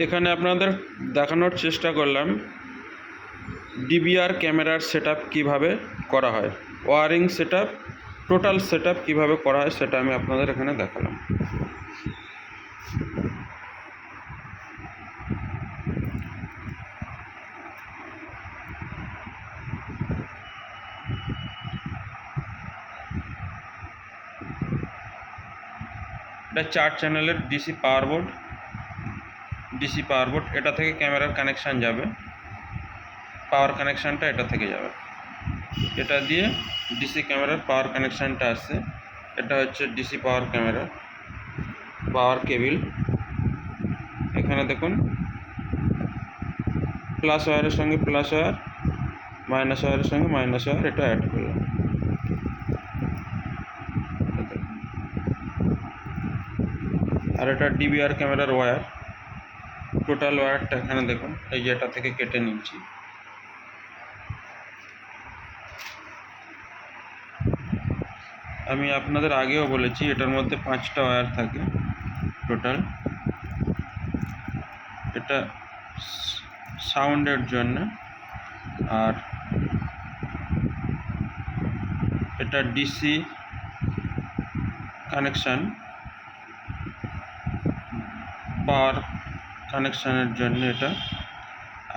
এখানে আপনাদের দেখানোর চেষ্টা করলাম ডিবিআর ক্যামেরার সেটআপ কিভাবে করা হয়, ওয়ারিং সেটআপ, টোটাল সেটআপ কিভাবে করা হয় সেটা আমি আপনাদের এখানে দেখালাম। এটা 4 চ্যানেলের ডিসি পাওয়ার বোর্ড, এটা থেকে ক্যামেরার কানেকশান যাবে, পাওয়ার কানেকশানটা এটা থেকে যাবে, এটা দিয়ে ডিসি ক্যামেরার পাওয়ার কানেকশানটা আসছে। এটা হচ্ছে ডিসি পাওয়ার ক্যামেরা পাওয়ার কেবিল। এখানে দেখুন প্লাস ওয়্যারের সঙ্গে প্লাস ওয়্যার, মাইনাস ওয়্যারের সঙ্গে মাইনাস ওয়্যার, এটা অ্যাড করলাম। আর এটা ডিবিআর ক্যামেরার ওয়্যার, টোটাল ওয়্যারটা এখানে দেখুন, এই যে এটা থেকে কেটে নিচ্ছি। আমি আপনাদের আগেও বলেছি এটার মধ্যে 5টা ওয়্যার থাকে টোটাল। এটা সাউন্ডের জন্য, আর এটা ডিসি কানেকশান, পাওয়ার কানেকশানের জন্য এটা,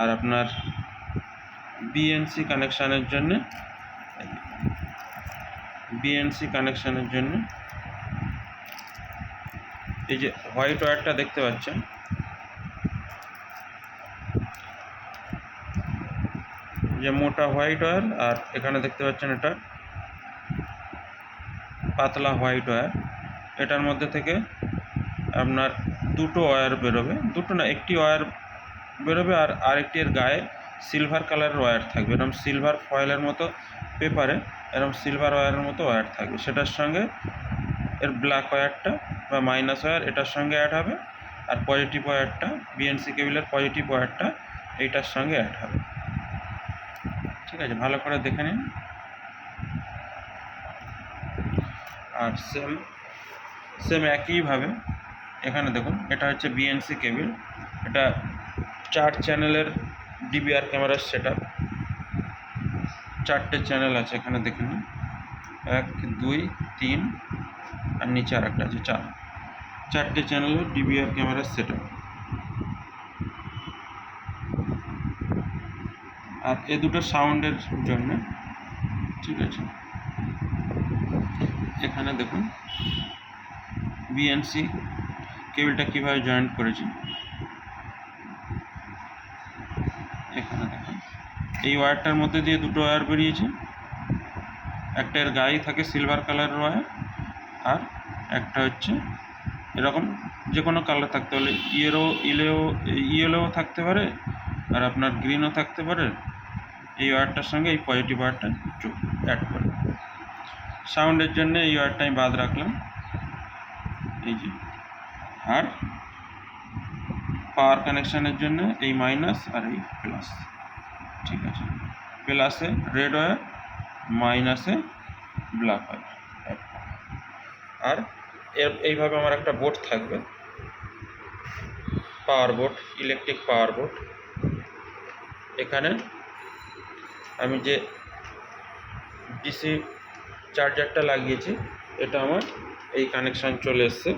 আর আপনার বিএনসি কানেকশানের জন্য, এই যে হোয়াইট ওয়্যারটা দেখতে পাচ্ছেন, যে মোটা হোয়াইট ওয়্যার, আর এখানে দেখতে পাচ্ছেন এটা পাতলা হোয়াইট ওয়্যার। এটার মধ্যে থেকে আপনার দুটো ওয়্যার বেরোবে, দুটো না, একটি ওয়্যার বেরোবে, আর আরেকটির গায়ে সিলভার কালারের ওয়্যার থাকবে, এরকম সিলভার ফয়েলের মতো পেপারে এরকম সিলভার ওয়্যারের মতো ওয়্যার থাকবে। সেটার সঙ্গে এর ব্ল্যাক ওয়্যারটা বা মাইনাস ওয়্যার এটার সঙ্গে অ্যাড হবে, আর পজিটিভ ওয়্যারটা, বিএনসি কেবিলের পজিটিভ ওয়্যারটা এইটার সঙ্গে অ্যাড হবে। ঠিক আছে, ভালো করে দেখে নিন। আর সেম একইভাবে এখানে দেখুন, এটা হচ্ছে বিএনসি কেবিল, এটা 4 চ্যানেলের ডিবিআর ক্যামেরার সেটআপ। 4টে চ্যানেল আছে এখানে দেখে নিন, 1 2 3 আর নিচে আর একটা আছে 4টে চ্যানেলের ডিবিআর ক্যামেরার সেটআপ। আর এ দুটো সাউন্ডের জন্য। ঠিক আছে, এখানে দেখুন বিএনসি কেবিলটা কীভাবে জয়েন্ট করেছি। এখানে দেখুন এই ওয়্যারটার মধ্যে দিয়ে দুটো ওয়্যার বেরিয়েছে, একটা এর গায়ে থাকে সিলভার কালারের ওয়্যার, আর একটা হচ্ছে এরকম যে কোনো কালার থাকতে পারে, ইয়েলো থাকতে পারে, আর আপনার গ্রিনও থাকতে পারে। এই ওয়্যারটার সঙ্গে এই পজিটিভ ওয়্যারটা অ্যাড করে, সাউন্ডের জন্য এই ওয়্যারটা আমি বাদ রাখলাম, এই যে। আর পাওয়ার কানেকশানের জন্য এই মাইনাস আর এই প্লাস। ঠিক আছে, প্লাসে রেড ওয়্যার, মাইনাসে ব্ল্যাক ওয়্যার। আর এইভাবে আমার একটা বোর্ড থাকবে, পাওয়ার বোর্ড, ইলেকট্রিক পাওয়ার বোর্ড। এখানে আমি যে ডিসি চার্জারটা লাগিয়েছি, এটা আমার এই কানেকশান চলে এসছে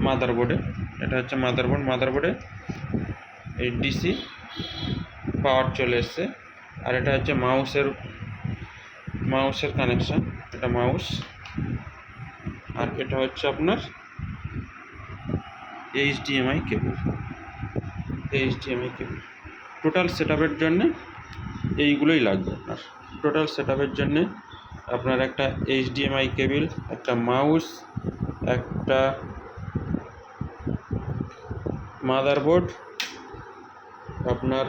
মাদারবোর্ডে। এটা হচ্ছে মাদারবোর্ডে এই ডিসি পাওয়ার চলে এসছে। আর এটা হচ্ছে মাউসের কানেকশান, এটা মাউস। আর এটা হচ্ছে আপনার এইচডিএমআই কেবল। টোটাল সেটআপের জন্য এইগুলোই লাগবে আপনার। টোটাল সেটআপের জন্য আপনার একটা এইচডিএমআই কেবল, একটা মাউস, একটা মাদারবোর্ড, আপনার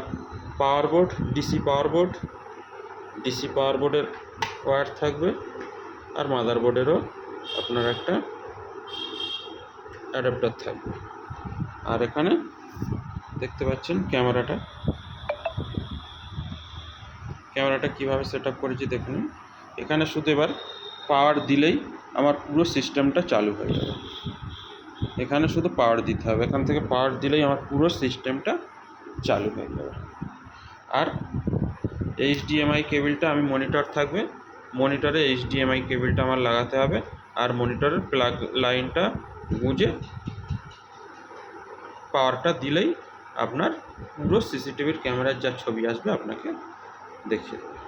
পাওয়ার বোর্ড, ডিসি পাওয়ার বোর্ডের ওয়্যার থাকবে, আর মাদারবোর্ডেরও আপনার একটা অ্যাডাপ্টার থাকবে। আর এখানে দেখতে পাচ্ছেন ক্যামেরাটা কীভাবে সেট আপ করেছি দেখুন। এখানে শুধু এবার পাওয়ার দিলেই আমার পুরো সিস্টেমটা চালু হয়ে যাবে। এখানে শুধু পাওয়ার দিতে হবে, এখান থেকে পাওয়ার দিলেই আমার পুরো সিস্টেমটা চালু হয়ে যাবে। আর এইচডিএমআই কেবিলটা আমি মনিটর থাকবে, মনিটরে এইচডিএমআই কেবিলটা আমার লাগাতে হবে, আর মনিটরের প্লাগ লাইনটা গুঁজে পাওয়ারটা দিলেই আপনার পুরো সিসিটিভির ক্যামেরার যা ছবি আসবে আপনাকে দেখিয়ে দেবে।